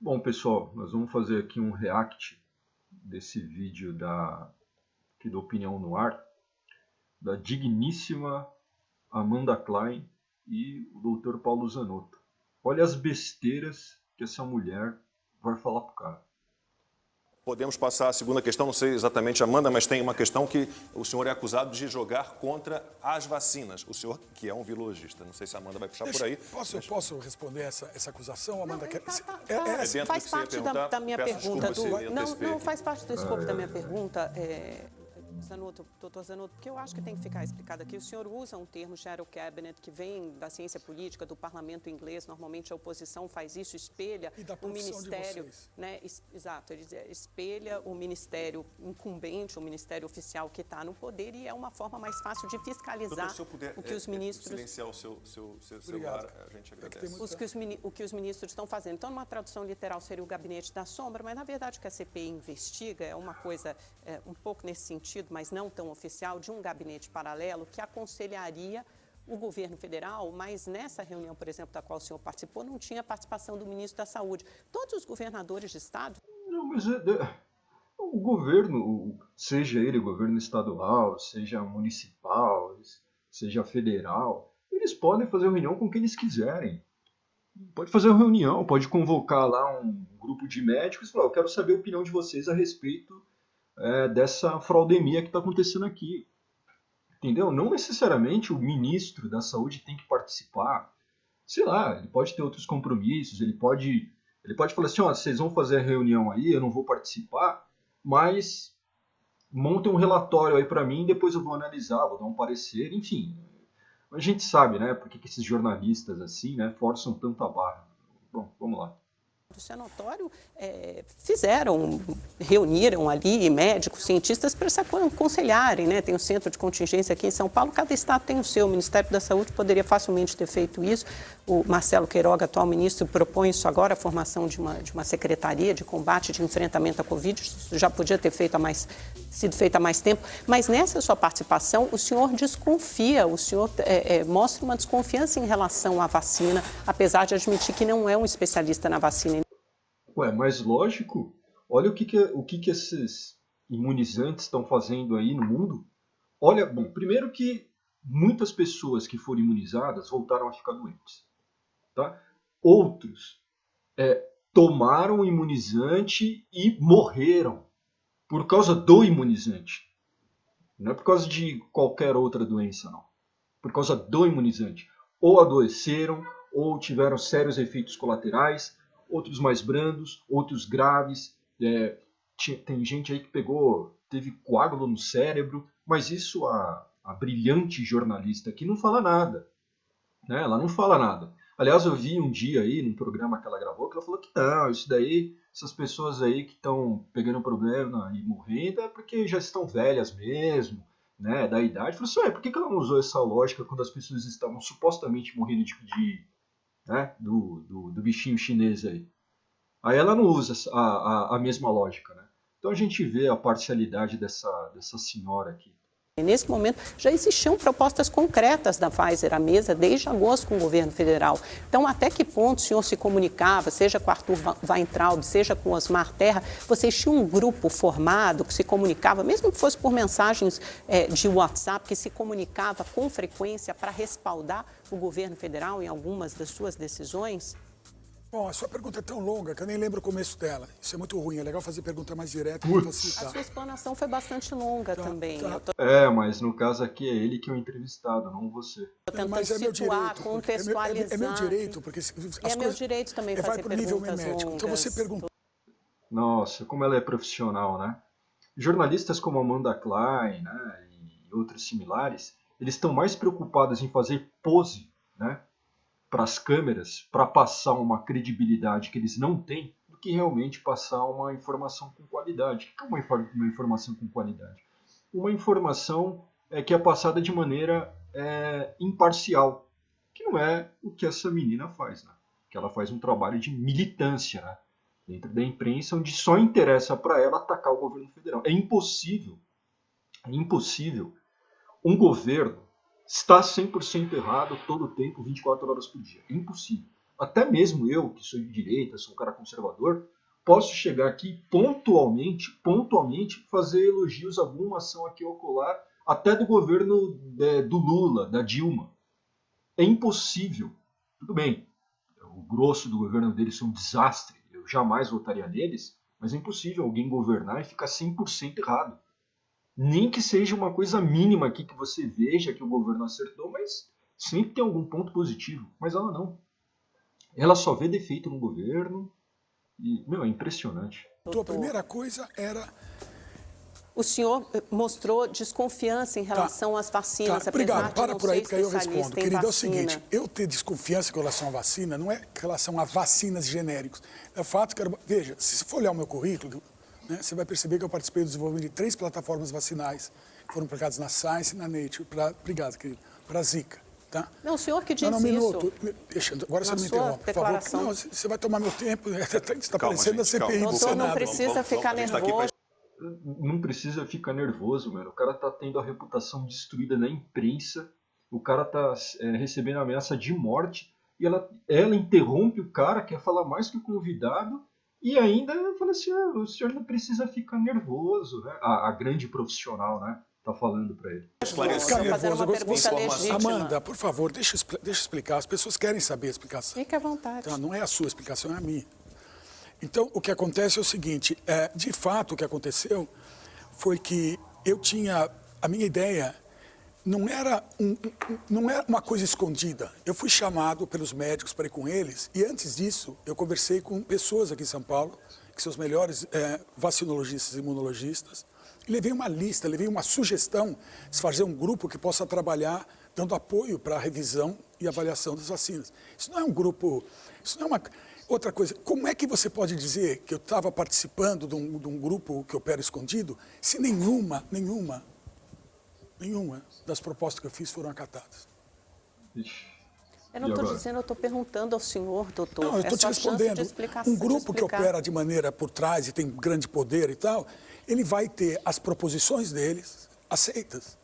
Bom, pessoal, nós vamos fazer aqui um react desse vídeo aqui do Opinião no Ar, da digníssima Amanda Klein e o doutor Paulo Zanotto. Olha as besteiras que essa mulher vai falar pro cara. Podemos passar à segunda questão, não sei exatamente, Amanda, mas tem uma questão que o senhor é acusado de jogar contra as vacinas. O senhor, que é um virologista, não sei se a Amanda vai puxar por aí. Posso responder essa acusação, Amanda? dentro do Faz que você ia parte perguntar, da minha peço pergunta. desculpa se me antecipei Não, aqui. faz parte do escopo da minha pergunta, Zanotto, doutor Zanotto, porque eu acho que tem que ficar explicado aqui. O senhor usa um termo, shadow cabinet, que vem da ciência política, do parlamento inglês. Normalmente a oposição faz isso, espelha E da o profissão de ministério. vocês. Né, exato, ele espelha o ministério incumbente, o ministério oficial que está no poder, e é uma forma mais fácil de fiscalizar Doutor, se eu puder o que os ministros... silenciar o seu celular, a gente agradece. O que os ministros estão fazendo. Então, numa tradução literal, seria o gabinete da sombra, mas, na verdade, o que a CPI investiga é uma coisa um pouco nesse sentido, mas não tão oficial, de um gabinete paralelo que aconselharia o governo federal, mas nessa reunião, por exemplo, da qual o senhor participou, não tinha participação do ministro da Saúde. Todos os governadores de estado... Não, mas o governo, seja ele governo estadual, seja municipal, seja federal, eles podem fazer reunião com quem eles quiserem. Pode fazer uma reunião, pode convocar lá um grupo de médicos e falar, eu quero saber a opinião de vocês a respeito dessa fraudemia que está acontecendo aqui. Entendeu? Não necessariamente o ministro da saúde tem que participar. Sei lá, ele pode ter outros compromissos, ele pode falar assim, ó, vocês vão fazer a reunião aí, eu não vou participar, mas montem um relatório aí para mim, depois eu vou analisar, vou dar um parecer, enfim. A gente sabe, né, por que esses jornalistas assim, né, forçam tanta barra. Bom, vamos lá. Isso é notório, reuniram ali médicos, cientistas para se aconselharem, né? Tem um centro de contingência aqui em São Paulo, cada estado tem o seu. O Ministério da Saúde poderia facilmente ter feito isso. O Marcelo Queiroga, atual ministro, propõe isso agora, a formação de uma secretaria de combate, de enfrentamento à Covid. Isso já podia ter sido feito há mais tempo. Mas nessa sua participação, o senhor desconfia, o senhor mostra uma desconfiança em relação à vacina, apesar de admitir que não é um especialista na vacina. Ué, mas lógico, olha o que esses imunizantes estão fazendo aí no mundo. Olha, bom, primeiro que muitas pessoas que foram imunizadas voltaram a ficar doentes. Tá? Outros tomaram o imunizante e morreram por causa do imunizante. Não é por causa de qualquer outra doença, não. Por causa do imunizante. Ou adoeceram, ou tiveram sérios efeitos colaterais, outros mais brandos, outros graves. Tem gente aí que teve coágulo no cérebro, mas isso a brilhante jornalista aqui não fala nada. Né? Ela não fala nada. Aliás, eu vi um dia aí, num programa que ela gravou, que ela falou que não, isso daí, essas pessoas aí que estão pegando problema e morrendo é porque já estão velhas mesmo, né, da idade. Eu falei assim, por que ela não usou essa lógica quando as pessoas estavam supostamente morrendo do bichinho chinês aí? Aí ela não usa a mesma lógica, né? Então a gente vê a parcialidade dessa senhora aqui. Nesse momento, já existiam propostas concretas da Pfizer à mesa desde agosto com o governo federal. Então, até que ponto o senhor se comunicava, seja com Arthur Weintraub, seja com Osmar Terra, vocês tinham um grupo formado que se comunicava, mesmo que fosse por mensagens de WhatsApp, que se comunicava com frequência para respaldar o governo federal em algumas das suas decisões? Bom, a sua pergunta é tão longa que eu nem lembro o começo dela. Isso é muito ruim, é legal fazer pergunta mais direta para facilitar. A sua explanação foi bastante longa também. Mas no caso aqui é ele que é o entrevistado, não você. Mas é meu direito, contextualizar. é meu direito, porque as é meu direito também fazer vai para o nível perguntas médico. longas. Então você pergunta. Nossa, como ela é profissional, né? Jornalistas como Amanda Klein, né, e outros similares, eles estão mais preocupados em fazer pose, né, para as câmeras, para passar uma credibilidade que eles não têm, do que realmente passar uma informação com qualidade. O que é uma informação com qualidade? Uma informação que é passada de maneira imparcial, que não é o que essa menina faz, né? Que ela faz um trabalho de militância, né, dentro da imprensa, onde só interessa para ela atacar o governo federal. É impossível um governo está 100% errado todo o tempo, 24 horas por dia. É impossível. até mesmo eu, que sou de direita, sou um cara conservador, posso chegar aqui pontualmente, fazer elogios a alguma ação aqui ou acolá, até do governo do Lula, da Dilma. É impossível. Tudo bem, o grosso do governo deles é um desastre, eu jamais votaria neles, mas é impossível alguém governar e ficar 100% errado. Nem que seja uma coisa mínima aqui que você veja que o governo acertou, mas sempre tem algum ponto positivo. Mas ela não. Ela só vê defeito no governo e, é impressionante. A primeira coisa era... O senhor mostrou desconfiança em relação às vacinas. Obrigado, para por aí, porque aí eu respondo. Querida, é o vacina. seguinte, eu ter desconfiança com relação à vacina não é com relação a vacinas genéricos. É o fato que... Veja, se você for olhar o meu currículo, né, você vai perceber que eu participei do desenvolvimento de 3 plataformas vacinais que foram aplicadas na Science e na Nature. Obrigado, querido. Para a Zika. Tá? Não, o senhor que disse não, isso. Minuto. Deixa, agora você me interrompe, por favor. Não, você vai tomar meu tempo. Está parecendo a CPI do Doutor, Senado. não precisa ficar nervoso. Não precisa ficar nervoso, mano. O cara tá tendo a reputação destruída na imprensa. O cara tá recebendo ameaça de morte. E ela interrompe o cara, quer falar mais que o convidado. E ainda fala assim, o senhor não precisa ficar nervoso, né? A grande profissional, né? Tá falando para ele. Estou fazendo uma pergunta legítima. Amanda, por favor, deixa eu explicar. As pessoas querem saber a explicação. Fique à vontade. Então, não é a sua explicação, é a minha. Então, o que acontece é o seguinte, de fato, o que aconteceu foi que eu tinha, a minha ideia não era uma coisa escondida. Eu fui chamado pelos médicos para ir com eles e antes disso eu conversei com pessoas aqui em São Paulo, que são os melhores vacinologistas e imunologistas, e levei uma lista, levei uma sugestão de fazer um grupo que possa trabalhar dando apoio para a revisão e avaliação das vacinas. Isso não é um grupo, isso não é uma... Outra coisa, como é que você pode dizer que eu estava participando de um grupo que opera escondido se nenhuma das propostas que eu fiz foram acatadas? Eu não estou dizendo, eu estou perguntando ao senhor, doutor. Não, eu estou te respondendo. Um grupo que opera de maneira por trás e tem grande poder e tal, ele vai ter as proposições deles aceitas.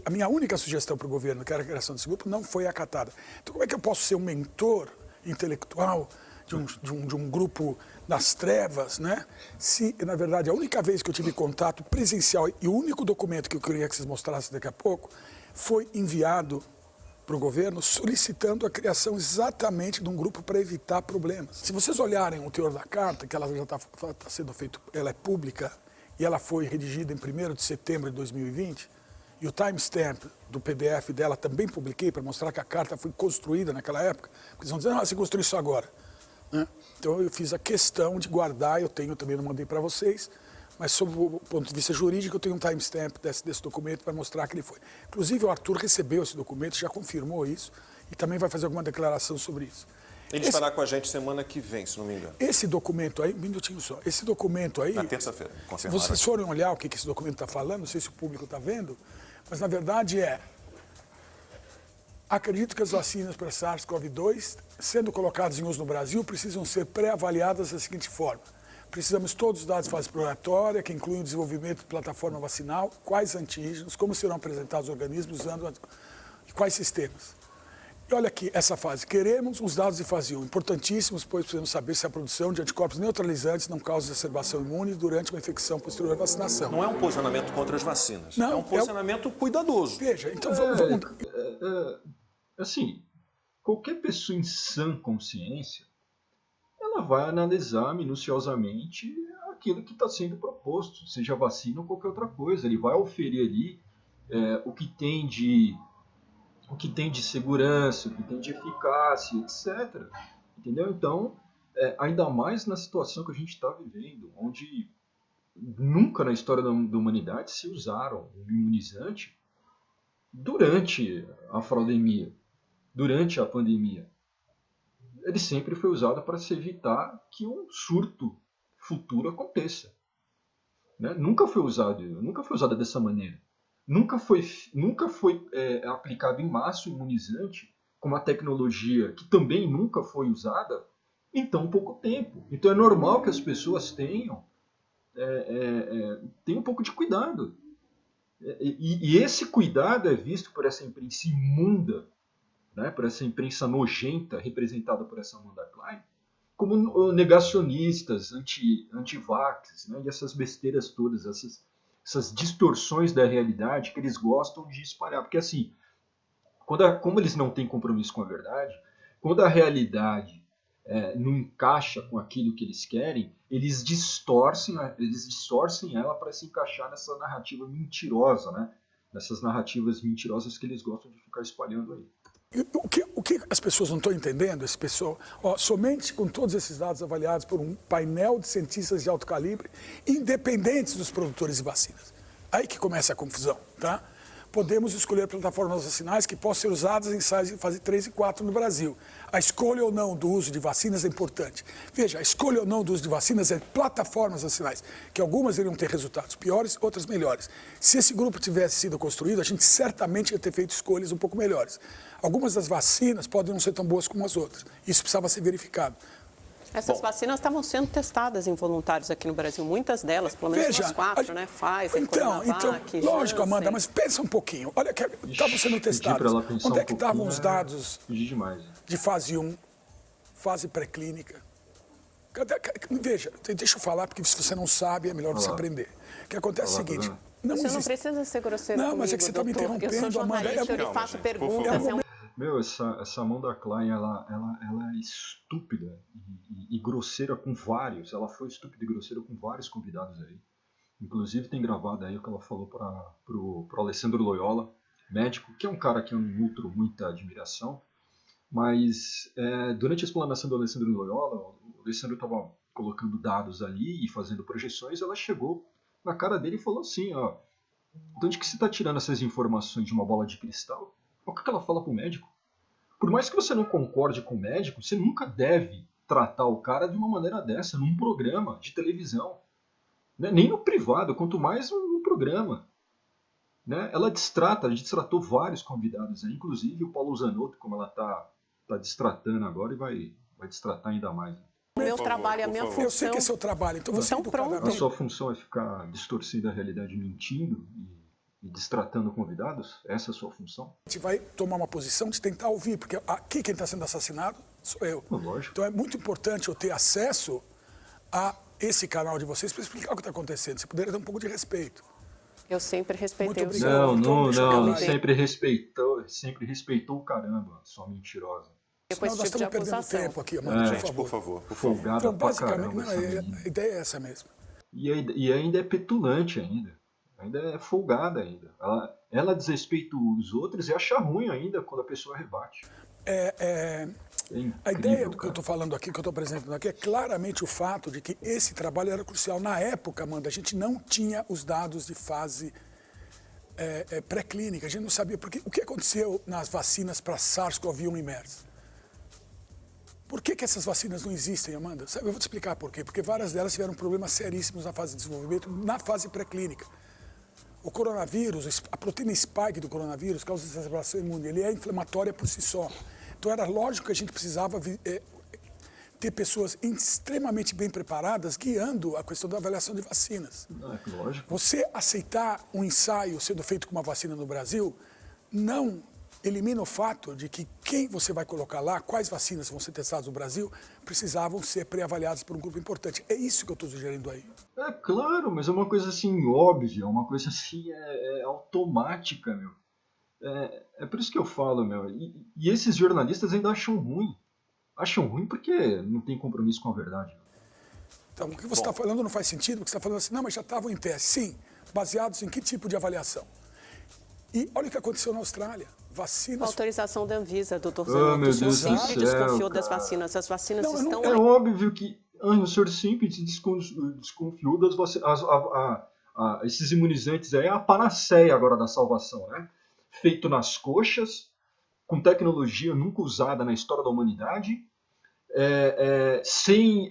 A minha única sugestão para o governo, que era a criação desse grupo, não foi acatada. Então, como é que eu posso ser um mentor intelectual de um grupo das trevas, né? Se, na verdade, a única vez que eu tive contato presencial e o único documento que eu queria que vocês mostrassem daqui a pouco foi enviado para o governo solicitando a criação exatamente de um grupo para evitar problemas. Se vocês olharem o teor da carta, que ela já está sendo feita, ela é pública e ela foi redigida em 1º de setembro de 2020, e o timestamp do PDF dela também publiquei para mostrar que a carta foi construída naquela época, porque eles vão dizer, você construiu isso agora. Né? Então eu fiz a questão de guardar, eu também não mandei para vocês, mas sob o ponto de vista jurídico eu tenho um timestamp desse documento para mostrar que ele foi. Inclusive o Arthur recebeu esse documento, já confirmou isso e também vai fazer alguma declaração sobre isso. Ele estará com a gente semana que vem, se não me engano. Esse documento aí, um minutinho só, esse documento aí... Na terça-feira, se vocês forem olhar o que esse documento está falando, não sei se o público está vendo, mas na verdade acredito que as vacinas para SARS-CoV-2, sendo colocadas em uso no Brasil, precisam ser pré-avaliadas da seguinte forma. Precisamos de todos os dados de fase exploratória, que incluem o desenvolvimento de plataforma vacinal, quais antígenos, como serão apresentados os organismos, usando quais sistemas. E olha aqui, essa fase. Queremos os dados de fase 1, importantíssimos, pois precisamos saber se a produção de anticorpos neutralizantes não causa exacerbação imune durante uma infecção posterior à vacinação. Não é um posicionamento contra as vacinas, não, é um posicionamento cuidadoso. Veja, então vamos... Assim, qualquer pessoa em sã consciência, ela vai analisar minuciosamente aquilo que está sendo proposto, seja vacina ou qualquer outra coisa. Ele vai oferir ali o que tem de segurança, o que tem de eficácia, etc. Entendeu? Então, ainda mais na situação que a gente está vivendo, onde nunca na história da humanidade se usaram um imunizante durante a fraudemia, durante a pandemia. Ele sempre foi usado para se evitar que um surto futuro aconteça. Né? Nunca foi usado dessa maneira. Nunca foi aplicado em massa o imunizante com uma tecnologia que também nunca foi usada em tão pouco tempo. Então é normal que as pessoas tenham um pouco de cuidado. E esse cuidado é visto por essa imprensa imunda, né, por essa imprensa nojenta representada por essa Amanda Klein, como negacionistas, anti-vax, né, e essas besteiras todas, essas distorções da realidade que eles gostam de espalhar. Porque assim, como eles não têm compromisso com a verdade, quando a realidade não encaixa com aquilo que eles querem, eles distorcem ela para se encaixar nessa narrativa mentirosa, né? Nessas narrativas mentirosas que eles gostam de ficar espalhando aí. O que as pessoas não estão entendendo, esse pessoal, somente com todos esses dados avaliados por um painel de cientistas de alto calibre, independentes dos produtores de vacinas. Aí que começa a confusão, tá? Podemos escolher plataformas vacinais que possam ser usadas em ensaios em fase 3 e 4 no Brasil. A escolha ou não do uso de vacinas é importante. Veja, a escolha ou não do uso de vacinas é plataformas vacinais, que algumas iriam ter resultados piores, outras melhores. Se esse grupo tivesse sido construído, a gente certamente ia ter feito escolhas um pouco melhores. Algumas das vacinas podem não ser tão boas como as outras. Isso precisava ser verificado. Essas vacinas estavam sendo testadas em voluntários aqui no Brasil, muitas delas, pelo menos umas 4, né? Pfizer, Coronavac, lógico, Amanda, mas pensa um pouquinho. Olha que estavam sendo testados. Onde é que estavam os dados de fase 1, fase pré-clínica? Veja, deixa eu falar, porque se você não sabe, é melhor você aprender. O que acontece é o seguinte... Você não precisa ser grosseiro comigo, mas é que você está me interrompendo, eu sou jornalista, eu lhe faço perguntas. Meu, essa Amanda Klein, ela é estúpida e grosseira com vários. Ela foi estúpida e grosseira com vários convidados aí. Inclusive tem gravado aí o que ela falou pro Alessandro Loyola, médico, que é um cara que eu nutro muita admiração. Mas durante a explanação do Alessandro Loyola, o Alessandro estava colocando dados ali e fazendo projeções. Ela chegou na cara dele e falou assim, ó, de onde que você está tirando essas informações de uma bola de cristal? O que ela fala para o médico? Por mais que você não concorde com o médico, você nunca deve tratar o cara de uma maneira dessa, num programa de televisão. Né? Nem no privado, quanto mais no programa. Né? Ela destratou vários convidados, aí, inclusive o Paulo Zanotto, como ela está destratando agora e vai destratar ainda mais. Né? O meu trabalho, a minha função... Eu sei que é seu trabalho, então você A sua função é ficar distorcendo a realidade, mentindo e destratando convidados? Essa é a sua função? A gente vai tomar uma posição de tentar ouvir, porque aqui quem está sendo assassinado sou eu. Lógico. Então é muito importante eu ter acesso a esse canal de vocês para explicar o que está acontecendo. Você poderia ter um pouco de respeito. Eu sempre respeitei o senhor. Não, sempre respeitou o caramba, sua mentirosa. Depois nós estamos perdendo tempo aqui, Amanda, por favor. Folgada então, pra basicamente, caramba. a ideia é essa mesmo. E ainda é petulante ainda. Ainda é folgada ainda. Ela desrespeita os outros e acha ruim ainda quando a pessoa rebate. Incrível, a ideia do que eu estou falando aqui, que eu estou apresentando aqui, é claramente o fato de que esse trabalho era crucial. Na época, Amanda, a gente não tinha os dados de fase pré-clínica. A gente não sabia porque o que aconteceu nas vacinas para SARS-CoV-1 e MERS. Por que essas vacinas não existem, Amanda? Eu vou te explicar por quê. Porque várias delas tiveram problemas seríssimos na fase de desenvolvimento, na fase pré-clínica. O coronavírus, a proteína spike do coronavírus causa exacerbação imune. Ele é inflamatória por si só. Então era lógico que a gente precisava ter pessoas extremamente bem preparadas guiando a questão da avaliação de vacinas. Lógico. Você aceitar um ensaio sendo feito com uma vacina no Brasil não elimina o fato de que quem você vai colocar lá, quais vacinas vão ser testadas no Brasil, precisavam ser pré-avaliadas por um grupo importante. É isso que eu estou sugerindo aí. É claro, mas é uma coisa assim óbvia, uma coisa assim automática, meu. É por isso que eu falo, meu. E esses jornalistas ainda acham ruim. Acham ruim porque não tem compromisso com a verdade. Então, o que você está falando não faz sentido, porque você está falando assim, não, mas já estavam em teste. Sim, baseados em que tipo de avaliação? E olha o que aconteceu na Austrália. Vacinas... Autorização da Anvisa, doutor Zanotto. O senhor sempre desconfiou das vacinas. As vacinas estão... É óbvio que o senhor sempre desconfiou das vacinas. Esses imunizantes aí é a panaceia agora da salvação, né? Feito nas coxas, com tecnologia nunca usada na história da humanidade, sem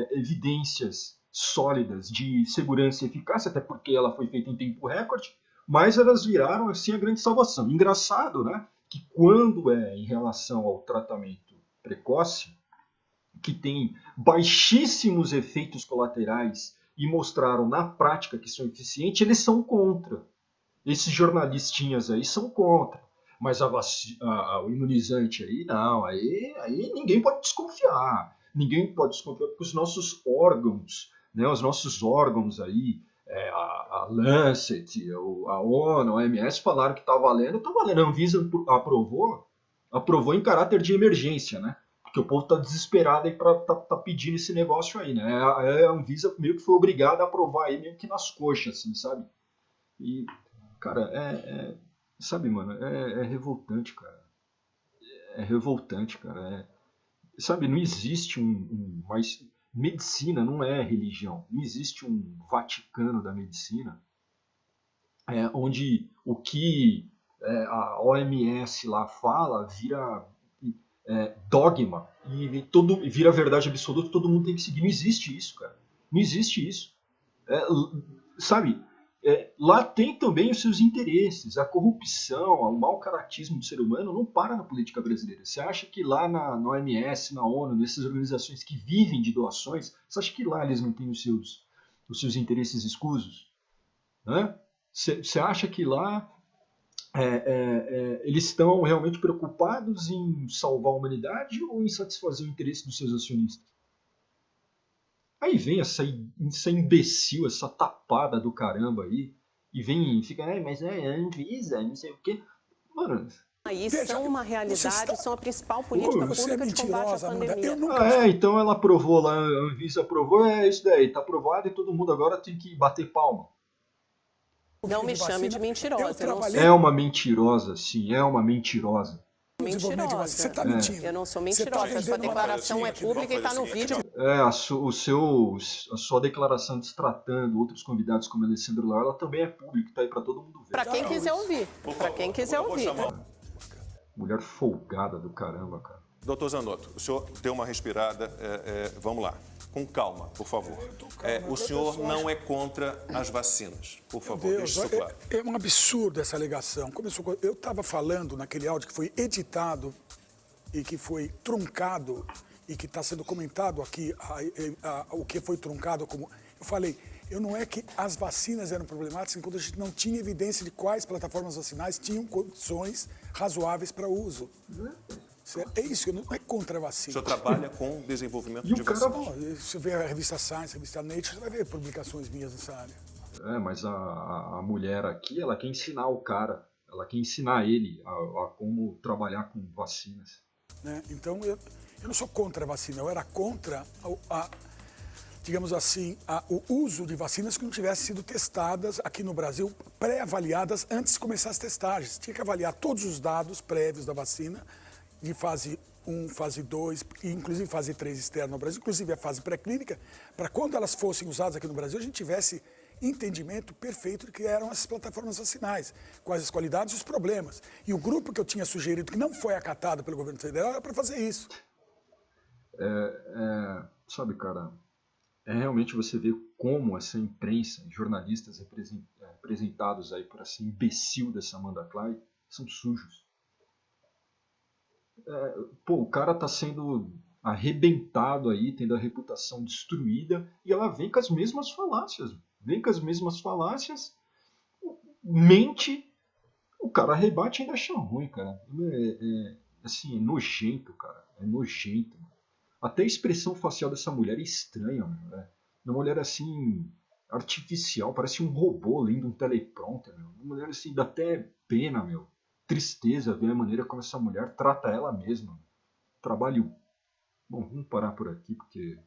evidências sólidas de segurança e eficácia, até porque ela foi feita em tempo recorde, mas elas viraram assim a grande salvação. Engraçado, né, que quando em relação ao tratamento precoce, que tem baixíssimos efeitos colaterais e mostraram na prática que são eficientes, eles são contra. Esses jornalistinhas aí são contra. mas o imunizante aí, não, aí ninguém pode desconfiar. Ninguém pode desconfiar porque os nossos órgãos, né, os nossos órgãos aí, a Lancet, a ONU, a OMS falaram que está valendo, a Anvisa aprovou em caráter de emergência, né? Porque o povo está desesperado aí para tá pedindo esse negócio aí, né? A Anvisa meio que foi obrigada a aprovar aí meio que nas coxas, assim, sabe? E, cara, sabe, mano, é revoltante, cara. É revoltante, cara. Sabe, não existe mas medicina não é religião. Não existe um Vaticano da medicina onde o que a OMS lá fala vira dogma e vira verdade absoluta, todo mundo tem que seguir. Não existe isso, cara. Não existe isso. Sabe, lá tem também os seus interesses. A corrupção, o mau caratismo do ser humano não para na política brasileira. Você acha que lá na OMS, na ONU, nessas organizações que vivem de doações, você acha que lá eles não têm os seus interesses escusos? Você acha que lá eles estão realmente preocupados em salvar a humanidade ou em satisfazer o interesse dos seus acionistas? Aí vem essa imbecil, essa tapada do caramba aí, e vem e fica, mas é Anvisa, não sei o quê. Mano... Aí são uma realidade, são a principal política pública de combate à pandemia. Então ela aprovou lá, a Anvisa aprovou, isso daí, tá aprovado e todo mundo agora tem que bater palma. Não me chame de mentirosa. É uma mentirosa, sim, é uma mentirosa. Mentirosa. Você está mentindo. Eu não sou mentirosa, a sua declaração é pública e está no vídeo. A sua declaração destratando outros convidados como Alessandro Lau, ela também é pública, está aí para todo mundo ver. Para quem quiser ouvir. Para quem quiser ouvir. Mulher folgada do caramba, cara. Doutor Zanotto, o senhor deu uma respirada, vamos lá. Com calma, por favor. O senhor não é contra as vacinas, por favor, deixe isso claro. É um absurdo essa alegação. Eu estava falando naquele áudio que foi editado e que foi truncado e que está sendo comentado aqui, o que foi truncado como... Eu falei, não é que as vacinas eram problemáticas enquanto a gente não tinha evidência de quais plataformas vacinais tinham condições razoáveis para uso. É isso, não é contra a vacina. O senhor trabalha com desenvolvimento de vacinas? Se vê a revista Science, a revista Nature, você vai ver publicações minhas nessa área. Mas a mulher aqui, ela quer ensinar o cara, ela quer ensinar ele a como trabalhar com vacinas. Então, eu não sou contra a vacina, eu era contra digamos assim, o uso de vacinas que não tivessem sido testadas aqui no Brasil, pré-avaliadas antes de começar as testagens. Tinha que avaliar todos os dados prévios da vacina, de fase 1, fase 2, e inclusive fase 3 externa no Brasil, inclusive a fase pré-clínica, para quando elas fossem usadas aqui no Brasil, a gente tivesse entendimento perfeito do que eram essas plataformas vacinais, quais as qualidades e os problemas. E o grupo que eu tinha sugerido, que não foi acatado pelo governo federal, era para fazer isso. Sabe, cara, realmente você vê como essa imprensa, jornalistas representados aí por essa imbecil dessa Amanda Klein, são sujos. O cara tá sendo arrebentado aí, tendo a reputação destruída, e ela vem com as mesmas falácias. Mente, o cara rebate e ainda acha ruim, cara. Assim, é nojento, cara. É nojento. Até a expressão facial dessa mulher é estranha, meu. Uma mulher assim, artificial, parece um robô lendo um teleprompter, meu. Uma mulher assim, dá até pena, meu. Tristeza ver a maneira como essa mulher trata ela mesma. Trabalho... Bom, vamos parar por aqui, porque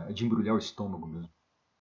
é de embrulhar o estômago mesmo.